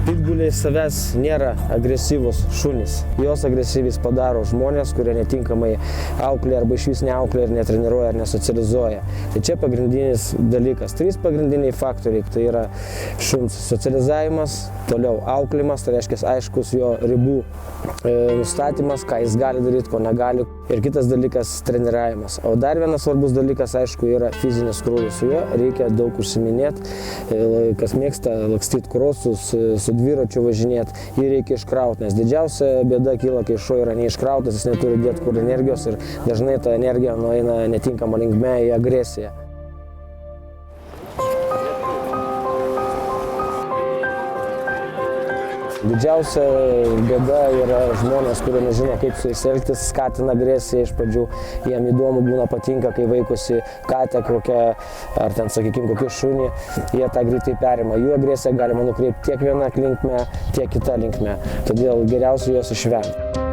Pitbuliai savęs nėra agresyvus šunys. Jos agresyviais padaro žmonės, kurie netinkamai auklėja arba išvis neauklėja ir netreniruoja ar nesocializuoja. Tai čia pagrindinis dalykas. 3 pagrindiniai faktoriai. Tai yra šuns socializavimas, toliau auklėjimas, tai reiškia aiškus jo ribų nustatymas, ką jis gali daryti, ko negali. Ir kitas dalykas – treniravimas. O dar vienas svarbus dalykas, aišku, yra fizinis krūvis. Su juo reikia daug užsiminėti. Kas mėgsta lakstyti krosus, su dviračiu važinėti, jį reikia iškrauti, nes didžiausia bėda kyla, kai šuo yra neiškrautas, jis neturi dėti kur energijos ir dažnai ta energija nueina netinkama linkme į agresiją. Didžiausia bėda yra žmonės, kurie nežino, kaip su jais elgtis, skatina agresiją iš pradžių. Jiem įdomu būna, patinka, kai vaikosi katę kokią, ar ten, sakykime, kokį šunį, jie tą greitai perima. Jų agresiją galima nukreipti tiek viena linkme, tiek kita linkme. Todėl geriausia juos išvengti.